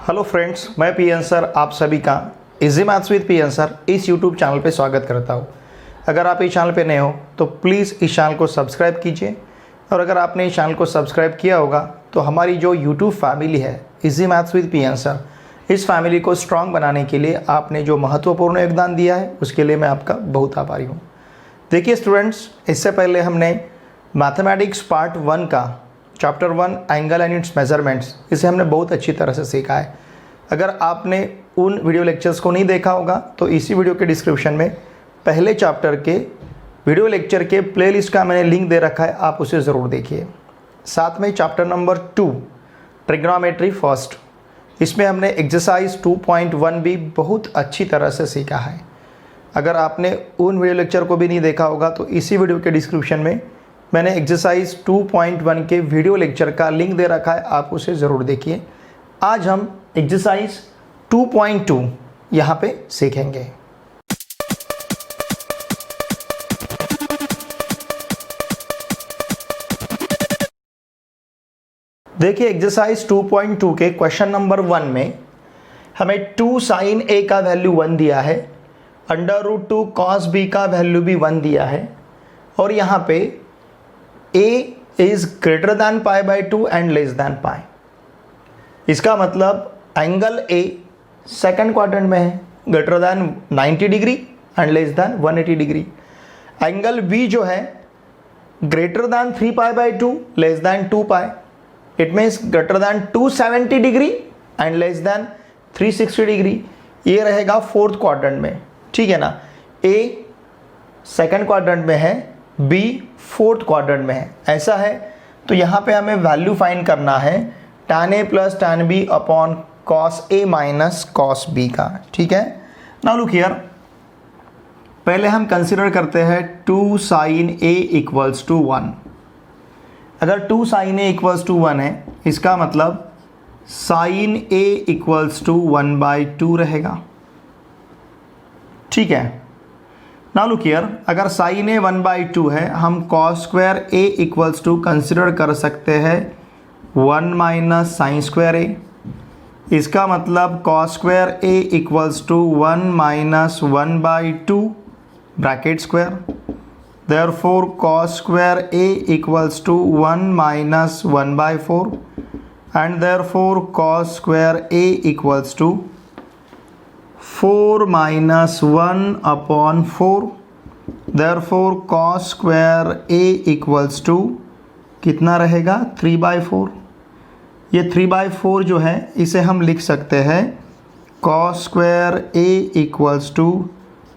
Hello friends, मैं PN sir आप सभी का easy maths with PN sir इस यूट्यूब चैनल पे स्वागत करता हूँ। अगर आप इस चैनल पे नए हो तो प्लीज़ इस चैनल को सब्सक्राइब कीजिए, और अगर आपने इस चैनल को सब्सक्राइब किया होगा तो हमारी जो यूट्यूब फैमिली है easy maths with PN sir, इस फैमिली को स्ट्रॉन्ग बनाने के लिए आपने जो महत्वपूर्ण योगदान दिया है उसके लिए मैं आपका बहुत आभारी हूँ। देखिए स्टूडेंट्स, इससे पहले हमने मैथमेटिक्स पार्ट 1 का chapter 1 angle and it's measurements, इसे हमने बहुत अच्छी तरह से सीखा है। अगर आपने उन वीडियो लेक्चर्स को नहीं देखा होगा तो इसी वीडियो के डिस्क्रिप्शन में पहले चैप्टर के वीडियो लेक्चर के प्लेलिस्ट का मैंने लिंक दे रखा है, आप उसे ज़रूर देखिए। साथ में चैप्टर नंबर 2 ट्रिग्नोमेट्री फर्स्ट, इसमें हमने एक्सरसाइज 2.1 भी बहुत अच्छी तरह से सीखा है। अगर आपने उन वीडियो लेक्चर को भी नहीं देखा होगा तो इसी वीडियो के डिस्क्रिप्शन में मैंने एक्सरसाइज 2.1 के वीडियो लेक्चर का लिंक दे रखा है, आप उसे ज़रूर देखिए। आज हम एक्सरसाइज 2.2 यहाँ पे सीखेंगे। देखिए एक्सरसाइज 2.2 के क्वेश्चन नंबर 1 में हमें 2 sin a का वैल्यू 1 दिया है, √2 cos b का वैल्यू भी 1 दिया है, और यहाँ पे a is greater than π/2 and less than π। इसका मतलब एंगल a सेकंड क्वाड्रेंट में है, greater than 90 degree and less than 180 degree. Angle b जो है greater than 3π/2 less than 2π, it means greater than 270 degree and less than 360 degree. ये रहेगा fourth quadrant में, ठीक है ना। a सेकंड क्वाड्रेंट में है, b फोर्थ क्वाड्रेंट में है, ऐसा है। तो यहाँ पे हमें वैल्यू फाइंड करना है tan a plus tan b upon cos a minus cos b का, ठीक है। नाउ लुक हियर, पहले हम कंसिडर करते हैं 2 sin a इक्वल्स टू 1। अगर 2 sin a इक्वल्स टू 1 है, इसका मतलब sin a इक्वल्स टू 1/2 रहेगा, ठीक है। नाउ लुक हियर, अगर sin a 1/2 है, हम cos square a equals to consider कर सकते हैं 1 माइनस साइन स्क्वायर a। इसका मतलब cos square a equals to 1 minus 1/2 bracket square. Therefore cos square a equals to 1 minus 1/4 and therefore cos square a equals to 4 minus 1 upon 4। Therefore cos square a equals to कितना रहेगा, 3/4। ये 3/4 जो है इसे हम लिख सकते हैं cos square a equals to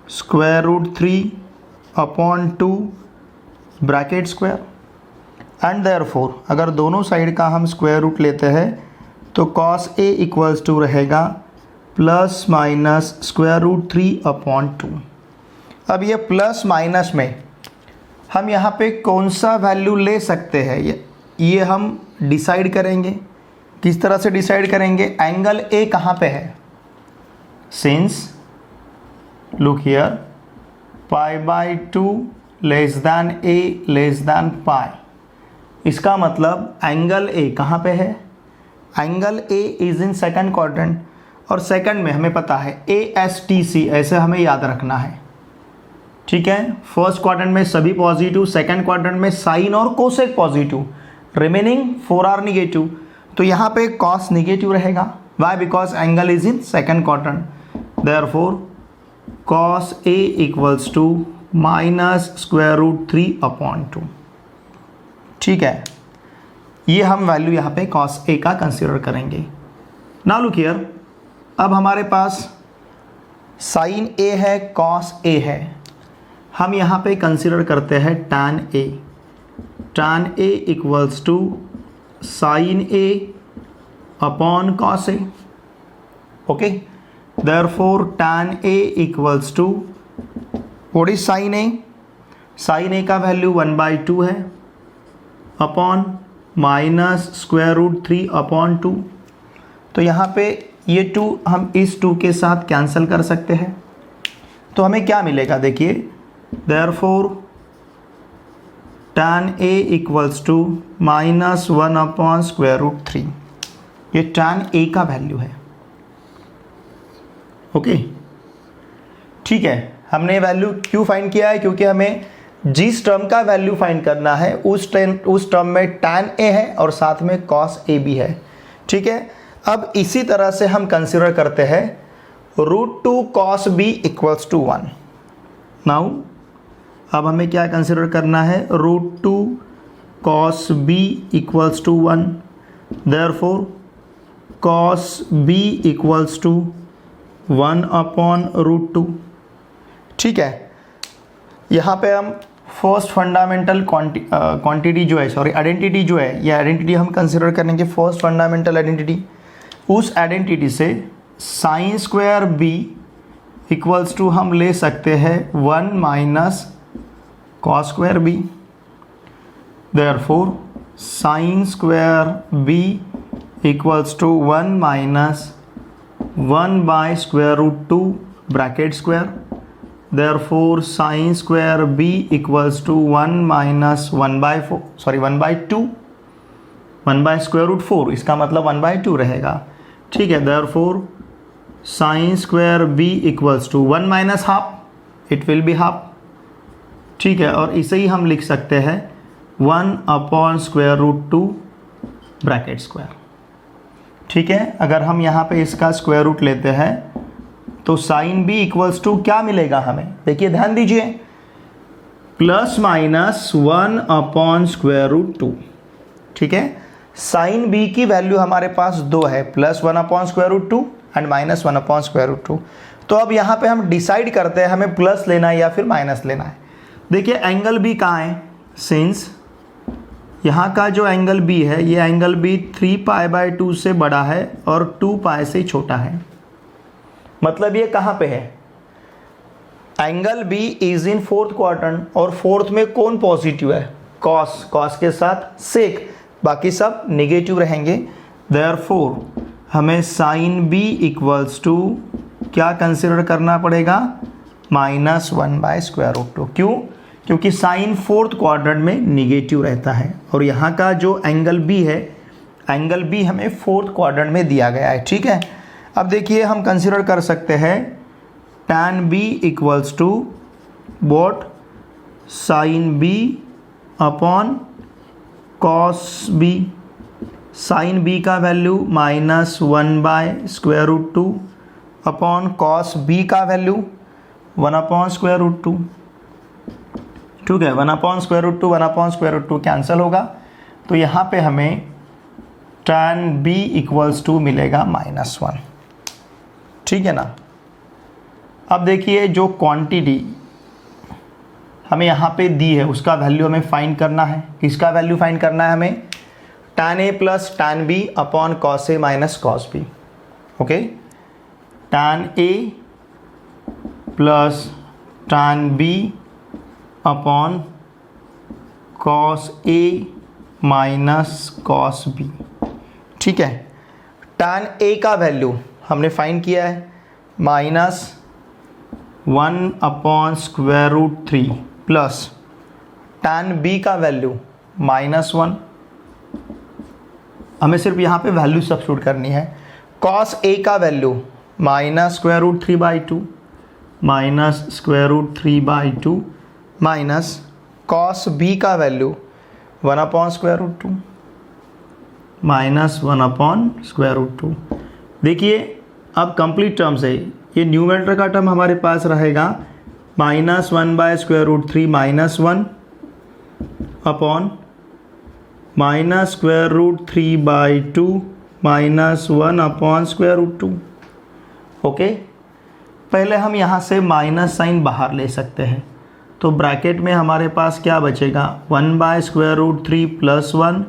√3 upon 2 bracket square. And therefore अगर दोनों साइड का हम स्क्वायर रूट लेते हैं तो cos a इक्वल्स टू रहेगा प्लस माइनस √3 अपॉन 2। अब ये प्लस माइनस में हम यहाँ पे कौन सा वैल्यू ले सकते हैं, ये हम डिसाइड करेंगे। किस तरह से डिसाइड करेंगे, एंगल a कहाँ पे है, since look here π/2 less than a less than π, इसका मतलब एंगल a कहाँ पे है, angle a is in second quadrant, और सेकंड में हमें पता है ASTC, ऐसे हमें याद रखना है, ठीक है। फर्स्ट क्वाड्रेंट में सभी पॉजिटिव, सेकंड क्वाड्रेंट में साइन और cosec positive, remaining 4 are negative. तो यहाँ पे कॉस निगेटिव रहेगा, why, because angle is in second quadrant. Therefore cos a equals to minus √3 upon 2, ठीक है। ये हम वैल्यू यहाँ पे cos a का कंसिडर करेंगे। नाउ लुक हियर, अब हमारे पास sin a है, cos a है, हम यहाँ पे कंसिडर करते हैं tan a। tan a equals to sin a upon cos a, okay. Therefore tan a equals to what is sin a, sin a का वैल्यू 1/2 है अपॉन माइनस √3 अपॉन 2। तो यहाँ पे ये 2 हम इस 2 के साथ कैंसिल कर सकते हैं, तो हमें क्या मिलेगा, देखिए। Therefore tan a equals to -1 upon √3, ये tan a का वैल्यू है, ओके, ठीक है। हमने वैल्यू क्यों फाइंड किया है? क्योंकि हमें जिस टर्म का वैल्यू फाइंड करना है उस टर्म में tan a है और साथ में cos a भी है, ठीक है। अब इसी तरह से हम कंसिडर करते हैं √2 cos b equals to 1। Now अब हमें क्या कंसिडर करना है? √2 cos b equals to 1, therefore cos b equals to 1/√2, ठीक है। यहाँ पे हम फर्स्ट फंडामेंटल क्वांटिटी जो है, सॉरी आइडेंटिटी जो है, ये आइडेंटिटी हम कंसिडर करेंगे फर्स्ट फंडामेंटल आइडेंटिटी। उस आइडेंटिटी से sine square b equals to हम ले सकते हैं 1 minus cos square b, therefore sine square b equals to 1 minus 1/√2 bracket square, therefore sine square b equals to 1 minus 1/2 1/√4, इसका मतलब 1/2 रहेगा, ठीक है। Therefore sine square b equals to 1 minus half, it will be half, ठीक है। और इसे ही हम लिख सकते हैं 1/√2 ब्रैकेट स्क्वायर, ठीक है। अगर हम यहाँ पे इसका स्क्वायर रूट लेते हैं तो साइन b इक्वल्स टू क्या मिलेगा हमें? देखिए ध्यान दीजिए, प्लस माइनस 1/√2, ठीक है। साइन b की वैल्यू हमारे पास 2 है, प्लस 1/√2 एंड माइनस 1/√2। तो अब यहाँ पे हम डिसाइड करते हैं हमें प्लस लेना है या फिर माइनस लेना है। देखिए एंगल b कहाँ है? सिंस यहाँ का जो एंगल b है, ये एंगल b 3π/2 से बड़ा है और 2π से छोटा है, मतलब ये कहाँ पे है? Angle b is in fourth quadrant और फोर्थ में कौन पॉजिटिव है? कॉस, कॉस के साथ सेक, बाकी सब नेगेटिव रहेंगे। देयरफॉर हमें साइन b इक्वल्स टू क्या कंसिडर करना पड़ेगा? -1/√2। क्यों? क्योंकि साइन फोर्थ क्वाड्रेंट में नेगेटिव रहता है और यहाँ का जो एंगल b है, एंगल b हमें फोर्थ क्वाड्रेंट में दिया गया है, ठीक है। अब देखिए हम कंसिडर कर सकते हैं tan b equals to what? Sine b upon cos b। Sine b का वैल्यू -1/√2 अपॉन कॉस b का वैल्यू 1/√2, ठीक है। 1/√2 कैंसिल होगा, तो यहाँ पे हमें tan b इक्वल्स टू मिलेगा -1, ठीक है ना। अब देखिए जो क्वांटिटी हमें यहाँ पे दी है उसका वैल्यू हमें फाइंड करना है। किसका वैल्यू फाइंड करना है हमें? tan a plus tan b upon cos a minus cos b, okay. tan a plus tan b upon cos a minus cos b, ठीक है। tan a का वैल्यू हमने फाइंड किया है -1/√3 प्लस tan b का वैल्यू -1। हमें सिर्फ यहाँ पे वैल्यू सब्स्टिट्यूट करनी है। cos a का वैल्यू -√3/2 माइनस cos b का वैल्यू 1/√2 -1/√2। देखिए अब कंप्लीट टर्म्स है, ये न्यूमरेटर का टर्म हमारे पास रहेगा -1/√3 -1 अपॉन -√3/2 -1/√2, ओके। पहले हम यहाँ से माइनस साइन बाहर ले सकते हैं, तो ब्रैकेट में हमारे पास क्या बचेगा? 1/√3 प्लस 1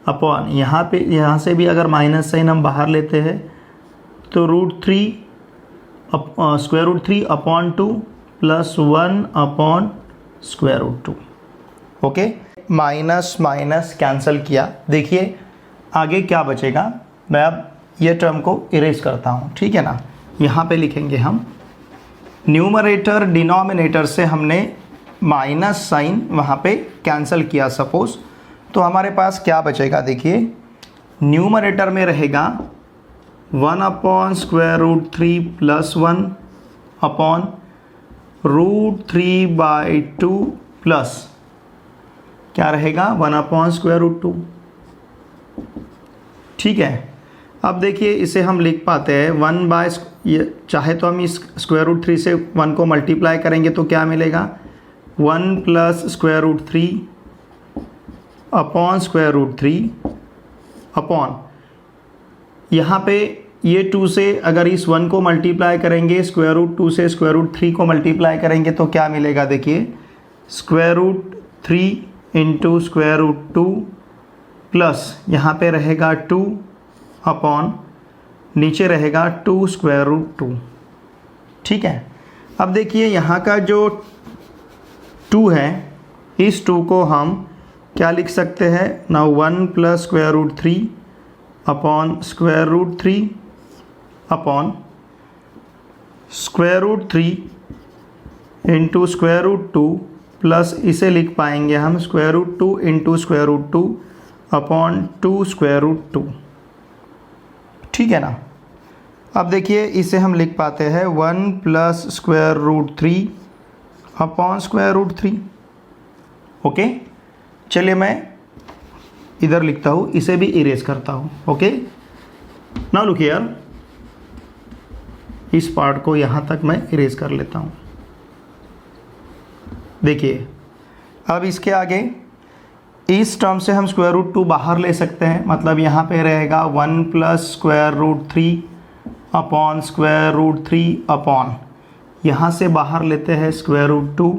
अपॉन यहाँ से भी अगर माइनस साइन हम बाहर लेते हैं तो √3 upon 2 plus 1/√2, okay. Minus minus cancel किया, देखिए आगे क्या बचेगा। मैं अब ये टर्म को इरेज करता हूँ, ठीक है ना। यहाँ पे लिखेंगे हम न्यूमरेटर डिनोमिनेटर से हमने माइनस साइन वहाँ पे कैंसिल किया सपोज, तो हमारे पास क्या बचेगा? देखिए न्यूमरेटर में रहेगा 1 upon square root 3 plus 1 upon root 3 by 2 plus क्या रहेगा 1 अपॉन स्क्वायर रूट 2। ठीक है, अब देखिए इसे हम लिख पाते हैं 1 बाय, ये चाहे तो हम इस स्क्वायर रूट 3 से 1 को मल्टीप्लाई करेंगे तो क्या मिलेगा 1 plus square root 3 upon square root 3 upon यहाँ पे ये 2 से अगर इस 1 को मल्टीप्लाई करेंगे, स्क्वायर रूट 2 से स्क्वायर रूट 3 को मल्टीप्लाई करेंगे तो क्या मिलेगा, देखिए square root 3 into square root 2 plus यहाँ पे रहेगा 2 अपॉन नीचे रहेगा 2 स्क्वायर रूट 2। ठीक है, अब देखिए यहाँ का जो 2 है, इस 2 को हम क्या लिख सकते हैं ना, 1 plus square root 3 upon square root 3 upon square root 3 into square root 2 plus इसे लिख पाएंगे हम square root 2 into square root 2 upon 2 square root 2। ठीक है ना, अब देखिए इसे हम लिख पाते हैं 1 plus square root 3 upon square root 3। Okay, चलिए मैं इधर लिखता हूँ, इसे भी इरेज करता हूँ। ओके, नाउ लुक हियर, इस पार्ट को यहाँ तक मैं इरेज कर लेता हूँ। देखिए अब इसके आगे इस टर्म से हम स्क्वायर रूट 2 बाहर ले सकते हैं, मतलब यहाँ पे रहेगा 1 plus square root 3 upon square root 3 upon यहाँ से बाहर लेते हैं स्क्वायर रूट 2,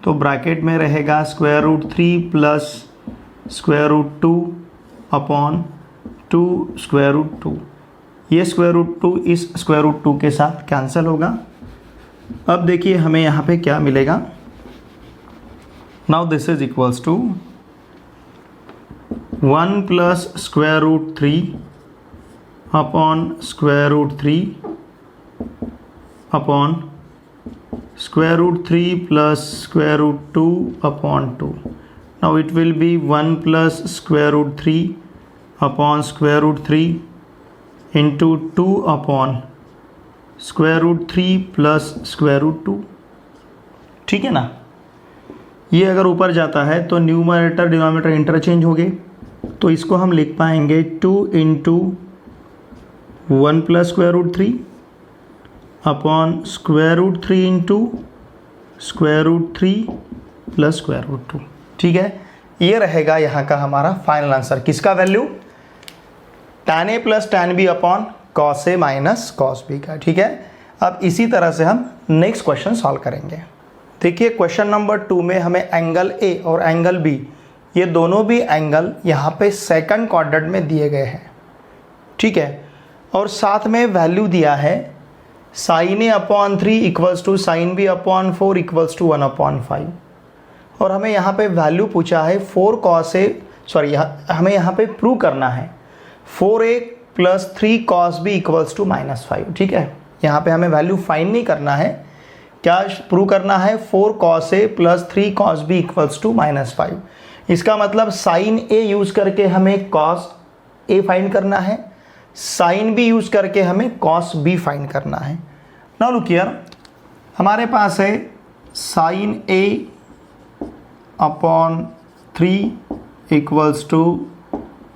तो ब्रैकेट में रहेगा square root 3 plus square root 2 upon 2 square root 2। ये स्क्वायर रूट 2 इस स्क्वायर रूट 2 के साथ कैंसिल होगा। अब देखिए हमें यहाँ पे क्या मिलेगा, now this is equals to 1 plus square root 3 upon square root 3 upon square root 3 plus square root 2 upon 2. Now it will be 1 plus square root 3 upon square root 3 into 2 upon square root 3 plus square root 2. ठीक है ना, ये अगर ऊपर जाता है तो numerator denominator interchange हो गए, तो इसको हम लिख पाएंगे 2 into 1 plus square root 3 upon square root 3 into square root 3 plus square root 2। ठीक है, ये रहेगा यहाँ का हमारा फाइनल आंसर। किसका value, tan a plus tan b upon cos a minus cos b का। ठीक है, अब इसी तरह से हम नेक्स्ट क्वेश्चन सॉल्व करेंगे। देखिए क्वेश्चन नंबर 2 में हमें एंगल a और एंगल b, ये दोनों भी एंगल यहाँ पे सेकंड क्वाड्रेंट में दिए गए हैं। ठीक है, और साथ में वैल्यू दिया है sine A upon 3 equals to sine B upon 4 equals to 1 upon 5, और हमें यहाँ पे वैल्यू पूछा है 4 कॉस ए, सॉरी हमें यहाँ पे प्रूव करना है 4a plus 3 cos B equals to -5। ठीक है, यहाँ पे हमें वैल्यू फाइंड नहीं करना है, क्या प्रूव करना है 4 cos A plus 3 cos B equals to -5। इसका मतलब साइन ए यूज़ करके हमें कॉस ए फाइंड करना है, साइन बी यूज़ करके हमें कॉस बी फाइंड करना है। नाउ लुक हियर, हमारे पास है sine A upon 3 equals to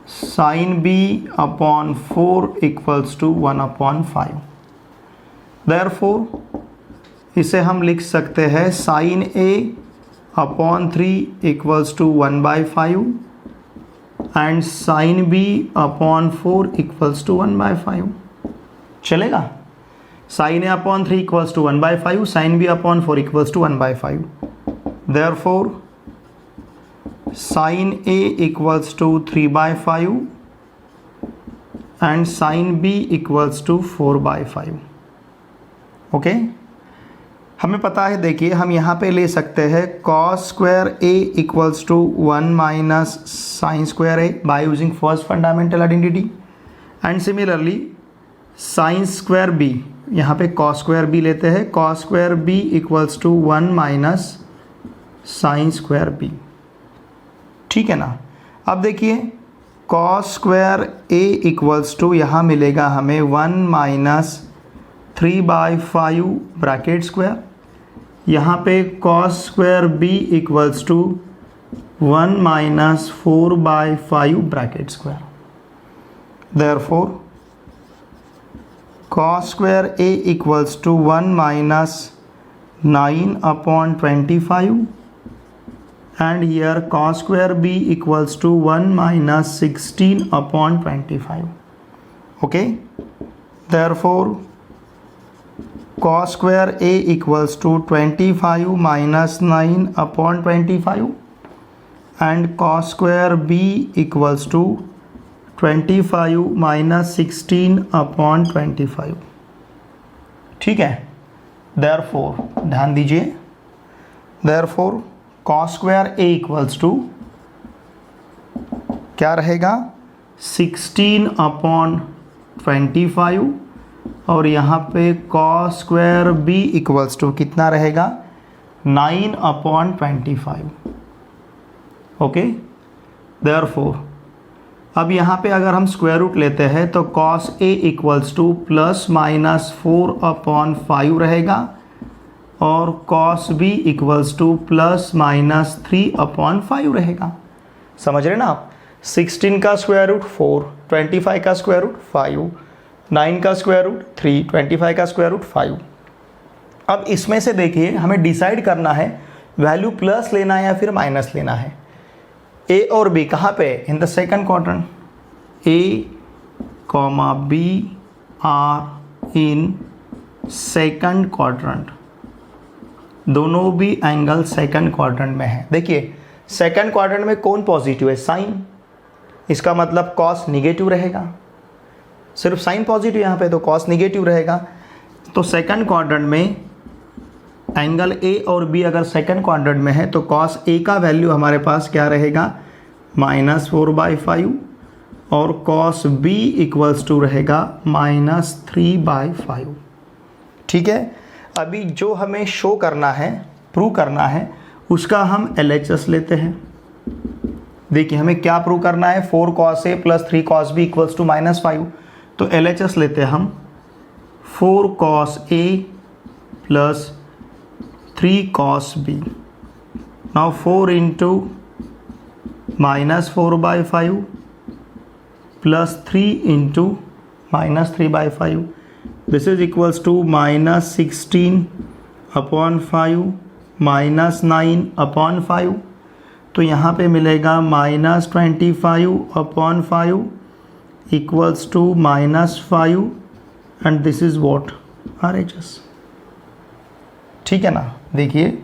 sine B upon 4 equals to 1 upon 5। Therefore इसे हम लिख सकते हैं sine A upon 3 equals to 1/5 and sine B upon 4 equals to 1/5। चलेगा, sine A upon 3 equals to 1/5, sine B upon 4 equals to 1/5। Therefore sine A equals to 3/5 and sine B equals to 4/5। Okay, हमें पता है, देखिए हम यहाँ पे ले सकते हैं cos square A equals to 1 minus sine square A by using first fundamental identity, and similarly sine square B, यहाँ पे कॉस स्क्वायर बी लेते हैं, cos square B equals to 1 minus sine square B. ठीक है ना, अब देखिए cos square A equals to यहाँ मिलेगा हमें 1 माइनस 3/5 ब्रैकेट स्क्वायर, यहाँ पे cos square B equals to 1 minus 4/5 bracket square. Therefore cos square a equals to 1 minus 9/25 and here cos square b equals to 1 minus 16/25. Okay, therefore cos square a equals to 25 minus 9/25 and cos square b equals to 25 minus 16/25। ठीक है, therefore ध्यान दीजिए, therefore cos square a equals to क्या रहेगा 16/25 और यहाँ पे cos square b equals to कितना रहेगा 9/25। ओके, देयरफॉर अब यहाँ पे अगर हम स्क्वायर रूट लेते हैं तो cos a equals two plus minus 4/5 रहेगा और cos b equals two plus minus 3/5 रहेगा। समझ रहे ना आप, 16 का स्क्वायर रूट 4, 25 का स्क्वायर रूट 5, 9 का स्क्वायर रूट 3, 25 का स्क्वायर रूट 5। अब इसमें से देखिए हमें डिसाइड करना है वैल्यू प्लस लेना है या फिर माइनस लेना है। ए और बी कहाँ पे, in the second quadrant, A comma B are in second quadrant, दोनों भी एंगल सेकंड क्वाड्रेंट में है। देखिए सेकंड क्वाड्रेंट में कौन पॉजिटिव है, साइन, इसका मतलब कॉस निगेटिव रहेगा, सिर्फ साइन पॉजिटिव यहाँ पे तो कॉस निगेटिव रहेगा। तो सेकंड क्वाड्रेंट में एंगल ए और बी अगर सेकंड क्वाड्रेंट में है तो कॉस ए का वैल्यू हमारे पास क्या रहेगा -4/5 और कॉस बी इक्वल्स टू रहेगा -3/5। ठीक है, अभी जो हमें शो करना है, प्रूव करना है, उसका हम LHS लेते हैं। देखिए हमें क्या प्रूव करना है, 4 cos a plus 3 cos b equals to -5। तो LHS लेते हैं हम, 4 cos a plus 3 cos b। Now 4 into -4/5 plus 3 into -3/5, this is equals to -16/5 -9/5। तो यहाँ पे मिलेगा -25/5 equals to -5 and this is what RHS। ठीक है ना, देखिए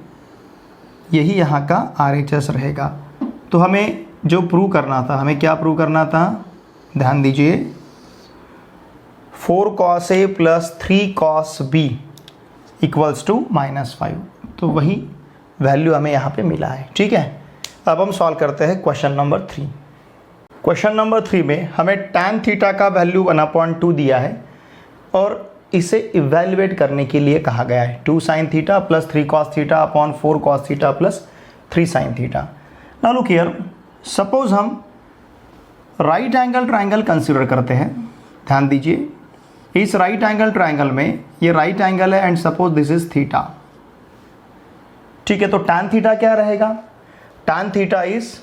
यही यहाँ का RHS रहेगा। तो हमें जो प्रूव करना था, हमें क्या प्रूव करना था, ध्यान दीजिए, 4 cos a plus 3 cos b equals to -5। तो वही वैल्यू हमें यहाँ पे मिला है। ठीक है, अब हम सॉल्व करते हैं क्वेश्चन नंबर 3। क्वेश्चन नंबर 3 में हमें tan थीटा का वैल्यू 1/2 दिया है और इसे इवेल्युएट करने के लिए कहा गया है 2 sin theta plus 3 cos theta upon 4 cos theta plus 3 sin theta. Now look here, suppose हम राइट एंगल ट्रायंगल कंसीडर करते हैं। ध्यान दीजिए, इस राइट एंगल ट्रायंगल में ये राइट एंगल है and suppose this is theta. ठीक है, तो tan थीटा क्या रहेगा, tan theta is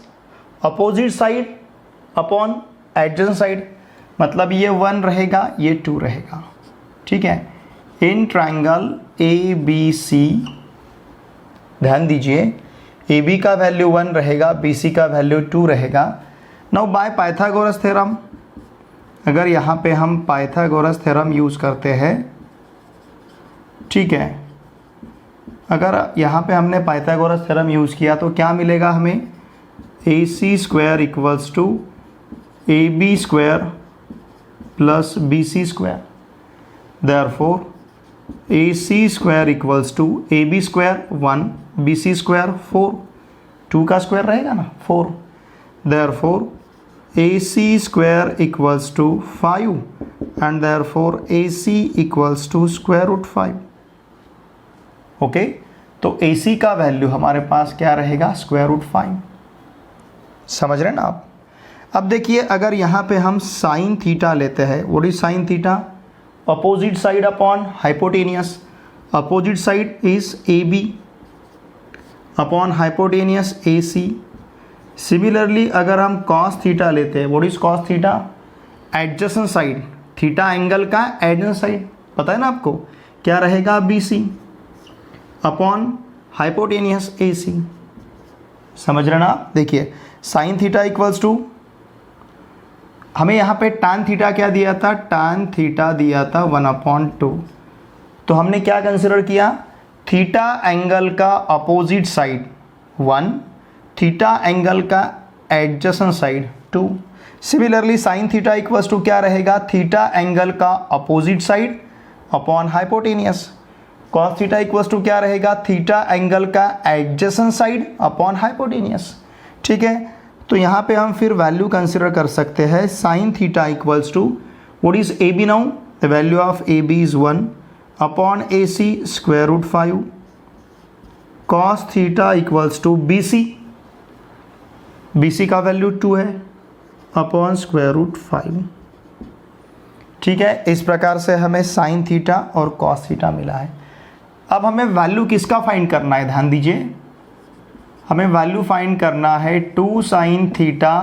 opposite side upon adjacent side, मतलब ये 1 रहेगा, ये 2 रहेगा। ठीक है, इन ट्रायंगल ABC, ध्यान दीजिए AB का वैल्यू 1 रहेगा, BC का वैल्यू 2 रहेगा। नाउ बाय पाइथागोरस थ्योरम, अगर यहाँ पे हम पाइथागोरस थ्योरम यूज़ करते हैं, ठीक है, अगर यहाँ पे हमने पाइथागोरस थ्योरम यूज़ किया तो क्या मिलेगा हमें, AC square equals to AB square plus BC square. Therefore AC square equals to AB square 1, BC square 4, 2 का स्क्वायर रहेगा ना 4। Therefore AC square equals to 5 and therefore AC equals to square root 5। Okay, तो AC का value हमारे पास क्या रहेगा, square root 5। समझ रहे हैं ना आप। अब देखिए अगर यहाँ पे हम साइन थीटा लेते हैं, what is sine theta? Opposite side upon hypotenuse, opposite side is A B upon hypotenuse A C. Similarly अगर हम कॉस थीटा लेते हैं, what is cos theta? Adjacent side, theta angle का एडजेसेंट साइड पता है ना आपको, क्या रहेगा? B C upon hypotenuse A C. समझ रहे ना आप? देखिए साइन थीटा इक्वल्स टू, हमें यहाँ पे tan थीटा क्या दिया था? tan थीटा दिया था 1/2। तो हमने क्या कंसिडर किया? थीटा एंगल का अपोजिट साइड 1, थीटा एंगल का adjacent side 2। Similarly sine theta equals to क्या रहेगा? थीटा एंगल का opposite side upon hypotenuse. Cos theta equals to क्या रहेगा? थीटा एंगल का एडजेसेंट साइड अपॉन हाइपोटेनियस। ठीक है, तो यहाँ पे हम फिर वैल्यू कंसिडर कर सकते हैं। Sine theta equals to what is A B now? The value of A B is 1 upon A C square root 5। Cos theta equals to B C, B C का वैल्यू 2 है upon square root 5। ठीक है, इस प्रकार से हमें sine theta और cos theta मिला है। अब हमें वैल्यू किसका फाइंड करना है? ध्यान दीजिए, हमें वैल्यू फाइंड करना है 2 sine theta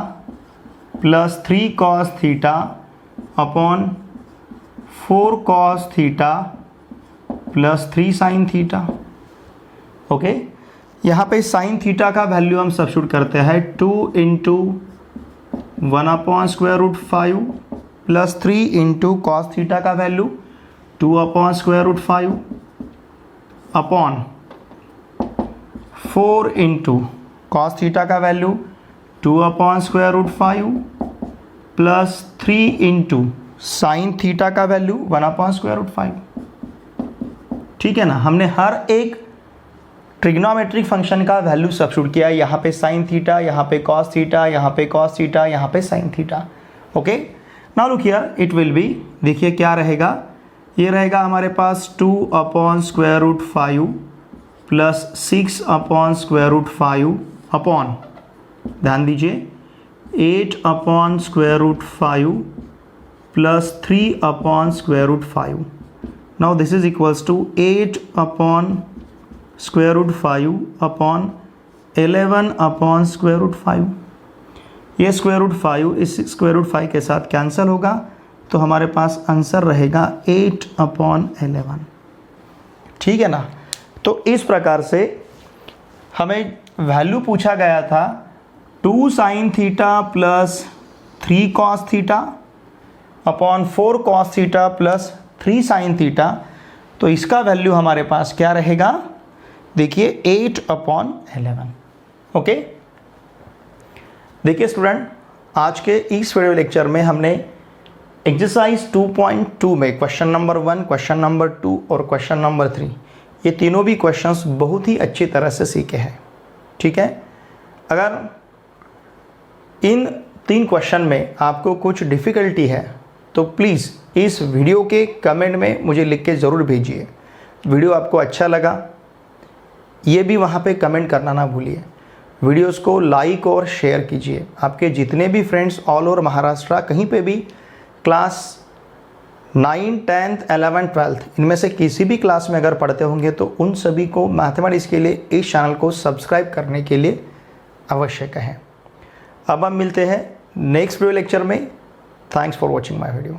plus 3 cos theta upon 4 cos theta plus 3 sine theta. Okay, यहाँ पे साइन थीटा का वैल्यू हम सब्स्टिट्यूट करते हैं 2 into 1 upon square root 5 plus 3 into cos theta का value 2 upon square root 5 upon 4 into cos theta का value 2 upon square root 5 plus 3 into sine theta का value 1 upon square root 5। ठीक है ना, हमने हर एक ट्रिग्नोमेट्रिक फंक्शन का वैल्यू सब्स्टिट्यूट किया। यहाँ पे साइन थीटा, यहाँ पे कॉस थीटा, यहाँ पे कॉस थीटा, यहाँ पे sine theta. Okay, now look here, it will be, देखिए क्या रहेगा, ये रहेगा हमारे पास 2 upon square root 5 plus 6 upon square root 5 upon, ध्यान दीजिए, 8 upon square root 5 plus 3 upon square root 5। Now this is equals to 8 upon square root 5 upon 11 upon square root 5। ये स्क्वायर रूट 5 इस स्क्वायर रूट 5 के साथ cancel होगा, तो हमारे पास answer रहेगा 8 अपॉन 11। ठीक है ना, तो इस प्रकार से हमें वैल्यू पूछा गया था 2 sine theta plus 3 cos theta upon 4 cos theta plus 3 sine theta. तो इसका वैल्यू हमारे पास क्या रहेगा? देखिए 8 अपॉन 11। ओके, देखिए स्टूडेंट, आज के इस वीडियो लेक्चर में हमने एक्सरसाइज 2.2 में क्वेश्चन नंबर 1, क्वेश्चन नंबर 2 और क्वेश्चन नंबर 3, ये तीनों भी क्वेश्चंस बहुत ही अच्छी तरह से सीखे हैं। ठीक है, अगर इन 3 क्वेश्चन में आपको कुछ डिफ़िकल्टी है तो प्लीज़ इस वीडियो के कमेंट में मुझे लिख के ज़रूर भेजिए। वीडियो आपको अच्छा लगा ये भी वहाँ पे कमेंट करना ना भूलिए। वीडियोस को लाइक और शेयर कीजिए। आपके जितने भी फ्रेंड्स ऑल ओवर महाराष्ट्र कहीं पे भी क्लास 9, 10th, 11th, 12th इनमें से किसी भी क्लास में अगर पढ़ते होंगे तो उन सभी को मैथमेटिक्स के लिए इस चैनल को सब्सक्राइब करने के लिए अवश्य कहें। अब हम मिलते हैं नेक्स्ट वीडियो लेक्चर में। Thanks for watching my video.